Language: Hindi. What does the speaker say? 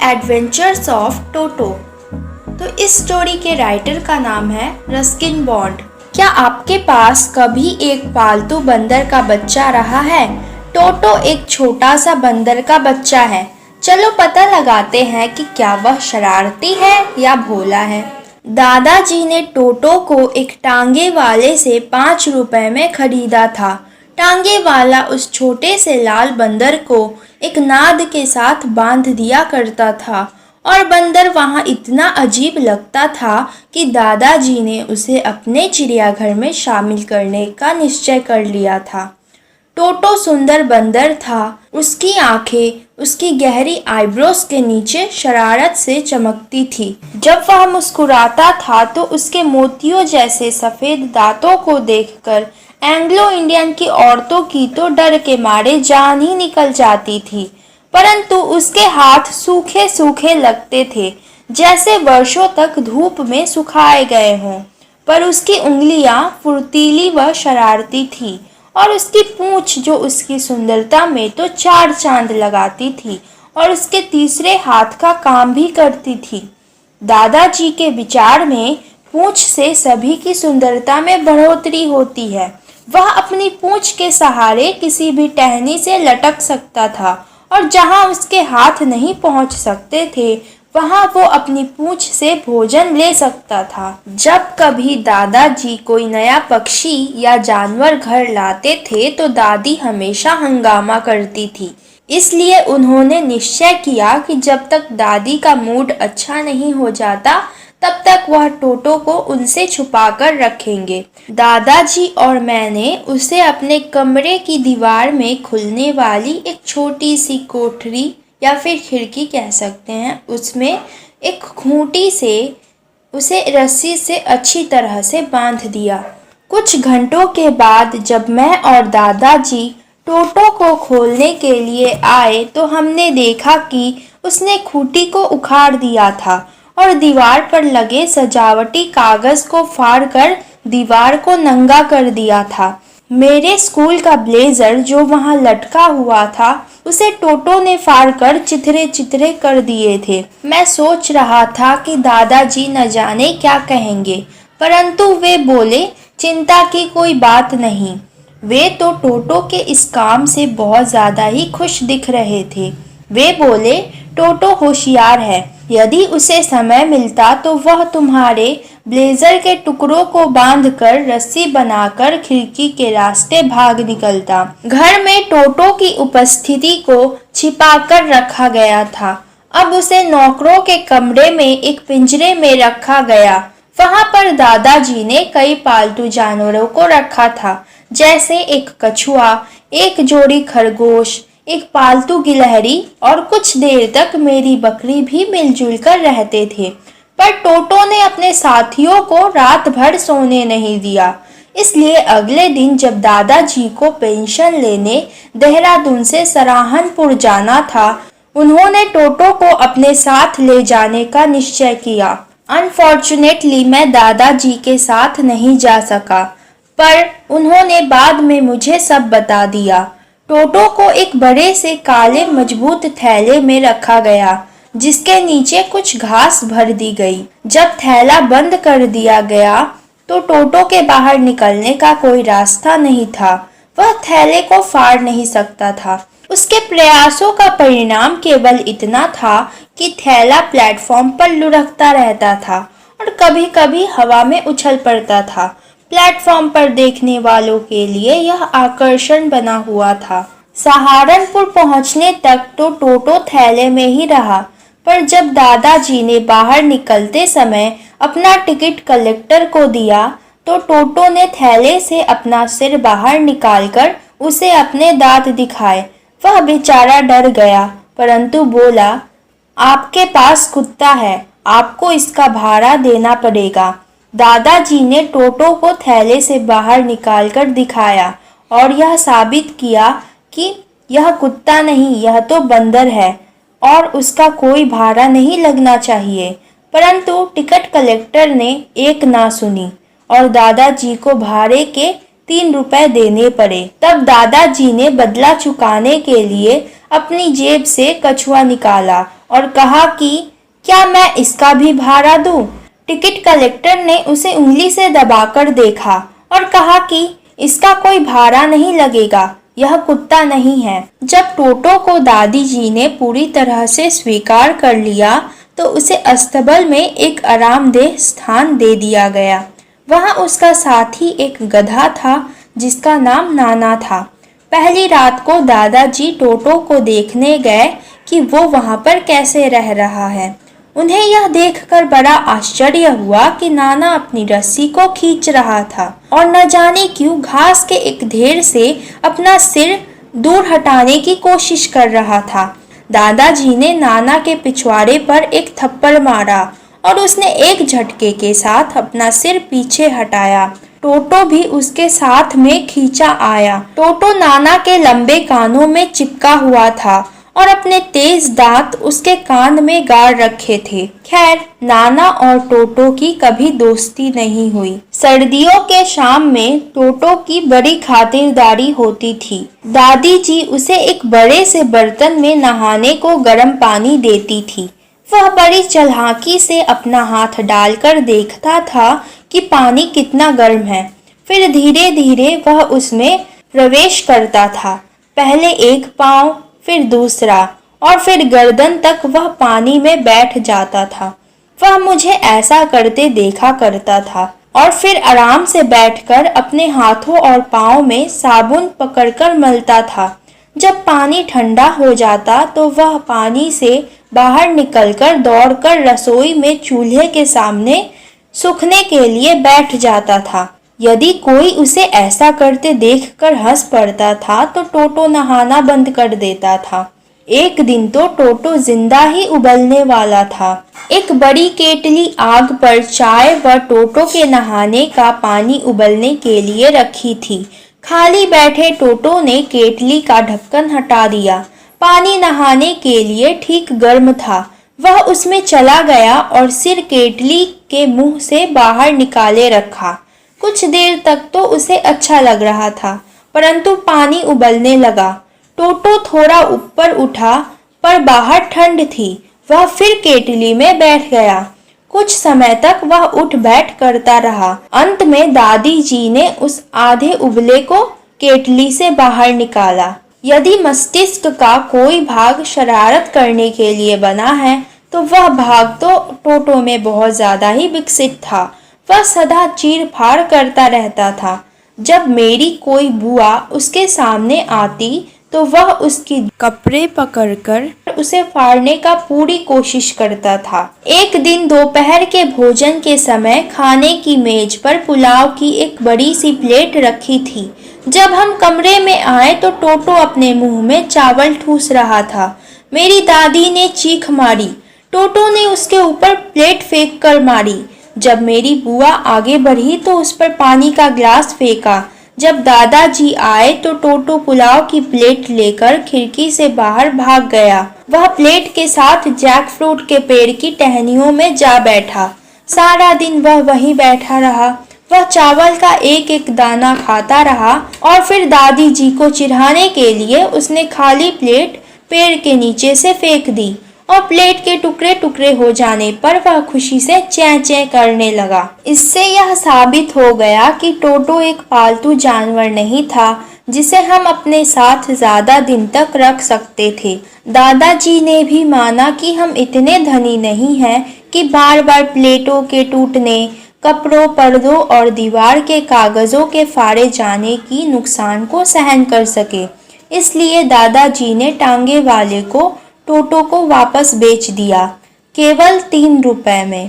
Adventures of Toto. तो इस स्टोरी के राइटर का नाम है रस्किन बॉन्ड। क्या आपके पास कभी एक पालतू बंदर का बच्चा रहा है? टोटो एक छोटा सा बंदर का बच्चा है। चलो पता लगाते हैं कि क्या वह शरारती है या भोला है। दादाजी ने टोटो को एक टांगे वाले से 5 रुपए में खरीदा था। टांगे वाला उस छोटे से लाल बंदर को एक नाद के साथ बांध दिया करता था और बंदर वहाँ इतना अजीब लगता था कि दादाजी ने उसे अपने चिड़ियाघर में शामिल करने का निश्चय कर लिया था। टोटो सुंदर बंदर था। उसकी आंखें उसकी गहरी आईब्रोज के नीचे शरारत से चमकती थी। जब वह मुस्कुराता था तो उसके मोतियों जैसे सफेद दांतों को देखकर एंग्लो इंडियन की औरतों की तो डर के मारे जान ही निकल जाती थी। परंतु उसके हाथ सूखे सूखे लगते थे, जैसे वर्षों तक धूप में सुखाए गए हों। पर उसकी उंगलियां फुर्तीली व शरारती थी और उसकी पूंछ जो उसकी सुंदरता में तो 4 चांद लगाती थी और उसके तीसरे हाथ का काम भी करती थी। दादाजी के विचार में पूंछ से सभी की सुंदरता में बढ़ोतरी होती है। वह अपनी पूंछ के सहारे किसी भी टहनी से लटक सकता था और जहां उसके हाथ नहीं पहुंच सकते थे वहां वो अपनी पूंछ से भोजन ले सकता था। जब कभी दादाजी कोई नया पक्षी या जानवर घर लाते थे तो दादी हमेशा हंगामा करती थी। इसलिए उन्होंने निश्चय किया कि जब तक दादी का मूड अच्छा नहीं हो जाता तब तक वह टोटो को उनसे छुपाकर रखेंगे। दादाजी और मैंने उसे अपने कमरे की दीवार में खुलने वाली एक छोटी सी कोठरी या फिर खिड़की कह सकते हैं, उसमें एक खूंटी से उसे रस्सी से अच्छी तरह से बांध दिया। कुछ घंटों के बाद जब मैं और दादाजी टोटो को खोलने के लिए आए तो हमने देखा कि उसने खूंटी को उखाड़ दिया था और दीवार पर लगे सजावटी कागज को फाड़कर दीवार को नंगा कर दिया था। मेरे स्कूल का ब्लेजर जो वहां लटका हुआ था उसे टोटो ने फाड़कर चिथरे चिथरे कर दिए थे। मैं सोच रहा था कि दादाजी न जाने क्या कहेंगे, परंतु वे बोले, चिंता की कोई बात नहीं। वे तो टोटो के इस काम से बहुत ज्यादा ही खुश दिख रहे थे। वे बोले, टोटो होशियार है, यदि उसे समय मिलता तो वह तुम्हारे ब्लेजर के टुकड़ों को बांधकर रस्सी बनाकर खिड़की के रास्ते भाग निकलता। घर में टोटो की उपस्थिति को छिपाकर रखा गया था। अब उसे नौकरों के कमरे में एक पिंजरे में रखा गया। वहां पर दादाजी ने कई पालतू जानवरों को रखा था, जैसे एक कछुआ, एक जोड़ी खरगोश, एक पालतू गिलहरी और कुछ देर तक मेरी बकरी भी मिलजुल कर रहते थे। पर टोटो ने अपने साथियों को रात भर सोने नहीं दिया। इसलिए अगले दिन जब दादाजी को पेंशन लेने देहरादून से सराहनपुर जाना था, उन्होंने टोटो को अपने साथ ले जाने का निश्चय किया। अनफॉर्चुनेटली मैं दादाजी के साथ नहीं जा सका, पर उन्होंने बाद में मुझे सब बता दिया। टोटो को एक बड़े से काले मजबूत थैले में रखा गया, जिसके नीचे कुछ घास भर दी गई। जब थैला बंद कर दिया गया तो टोटो के बाहर निकलने का कोई रास्ता नहीं था। वह थैले को फाड़ नहीं सकता था। उसके प्रयासों का परिणाम केवल इतना था कि थैला प्लेटफॉर्म पर लुढ़कता रहता था और कभी-कभी हवा में उछल पड़ता था। प्लेटफॉर्म पर देखने वालों के लिए यह आकर्षण बना हुआ था। सहारनपुर पहुंचने तक तो टोटो थैले में ही रहा, पर जब दादाजी ने बाहर निकलते समय अपना टिकट कलेक्टर को दिया तो टोटो ने थैले से अपना सिर बाहर निकालकर उसे अपने दांत दिखाए। वह बेचारा डर गया, परंतु बोला, आपके पास कुत्ता है, आपको इसका भाड़ा देना पड़ेगा। दादाजी ने टोटो को थैले से बाहर निकालकर दिखाया और यह साबित किया कि यह कुत्ता नहीं, यह तो बंदर है और उसका कोई भाड़ा नहीं लगना चाहिए। परंतु टिकट कलेक्टर ने एक ना सुनी और दादाजी को भाड़े के ₹3 देने पड़े। तब दादाजी ने बदला चुकाने के लिए अपनी जेब से कछुआ निकाला और कहा कि क्या मैं इसका भी भाड़ा दूं? टिकट कलेक्टर ने उसे उंगली से दबाकर देखा और कहा कि इसका कोई भाड़ा नहीं लगेगा, यह कुत्ता नहीं है। जब टोटो को दादी जी ने पूरी तरह से स्वीकार कर लिया तो उसे अस्तबल में एक आरामदेह स्थान दे दिया गया। वहाँ उसका साथी एक गधा था जिसका नाम नाना था। पहली रात को दादाजी टोटो को देखने गए कि वो वहाँ पर कैसे रह रहा है। उन्हें यह देखकर बड़ा आश्चर्य हुआ कि नाना अपनी रस्सी को खींच रहा था और न जाने क्यों घास के एक ढेर से अपना सिर दूर हटाने की कोशिश कर रहा था। दादाजी ने नाना के पिछवाड़े पर एक थप्पड़ मारा और उसने एक झटके के साथ अपना सिर पीछे हटाया। टोटो भी उसके साथ में खींचा आया। टोटो नाना के लंबे कानों में चिपका हुआ था और अपने तेज दांत उसके कान में गाड़ रखे थे। खैर, नाना और टोटो की कभी दोस्ती नहीं हुई। सर्दियों के शाम में टोटो की बड़ी खातिरदारी होती थी। दादी जी उसे एक बड़े से बर्तन में नहाने को गर्म पानी देती थी। वह बड़ी चालाकी से अपना हाथ डालकर देखता था कि पानी कितना गर्म है। फिर धीरे धीरे वह उसमें प्रवेश करता था। पहले एक पाँव, फिर दूसरा और फिर गर्दन तक वह पानी में बैठ जाता था। वह मुझे ऐसा करते देखा करता था और फिर आराम से बैठकर अपने हाथों और पाँव में साबुन पकड़कर मलता था। जब पानी ठंडा हो जाता तो वह पानी से बाहर निकलकर दौड़कर रसोई में चूल्हे के सामने सूखने के लिए बैठ जाता था। यदि कोई उसे ऐसा करते देखकर हंस पड़ता था तो टोटो नहाना बंद कर देता था। एक दिन तो टोटो जिंदा ही उबलने वाला था। एक बड़ी केतली आग पर चाय व टोटो के नहाने का पानी उबलने के लिए रखी थी। खाली बैठे टोटो ने केतली का ढक्कन हटा दिया। पानी नहाने के लिए ठीक गर्म था। वह उसमें चला गया और सिर केतली के मुंह से बाहर निकाले रखा। कुछ देर तक तो उसे अच्छा लग रहा था, परंतु पानी उबलने लगा। टोटो थोड़ा ऊपर उठा पर बाहर ठंड थी। वह फिर केतली में बैठ गया। कुछ समय तक वह उठ बैठ करता रहा। अंत में दादी जी ने उस आधे उबले को केतली से बाहर निकाला। यदि मस्तिष्क का कोई भाग शरारत करने के लिए बना है तो वह भाग तो टोटो में बहुत ज्यादा ही विकसित था। वह सदा चीर फाड़ करता रहता था। जब मेरी कोई बुआ उसके सामने आती तो वह उसकी कपड़े पकड़कर उसे फाड़ने का पूरी कोशिश करता था। एक दिन दोपहर के भोजन के समय खाने की मेज पर पुलाव की एक बड़ी सी प्लेट रखी थी। जब हम कमरे में आए तो टोटो अपने मुंह में चावल ठूस रहा था। मेरी दादी ने चीख मारी। टोटो ने उसके ऊपर प्लेट फेंक कर मारी। जब मेरी बुआ आगे बढ़ी तो उस पर पानी का गिलास फेंका। जब दादाजी आए तो टोटो पुलाव की प्लेट लेकर खिड़की से बाहर भाग गया। वह प्लेट के साथ जैकफ्रूट के पेड़ की टहनियों में जा बैठा। सारा दिन वह वहीं बैठा रहा। वह चावल का एक एक दाना खाता रहा और फिर दादी जी को चिढ़ाने के लिए उसने खाली प्लेट पेड़ के नीचे से फेंक दी और प्लेट के टुकड़े टुकड़े हो जाने पर वह खुशी से चैं चैं करने लगा। इससे यह साबित हो गया कि टोटो एक पालतू जानवर नहीं था जिसे हम अपने साथ ज्यादा दिन तक रख सकते थे। दादाजी ने भी माना कि हम इतने धनी नहीं हैं कि बार बार प्लेटों के टूटने, कपड़ों, पर्दों और दीवार के कागजों के फाड़े जाने की नुकसान को सहन कर सके। इसलिए दादाजी ने टांगे वाले को टोटो को वापस बेच दिया, केवल ₹3 में।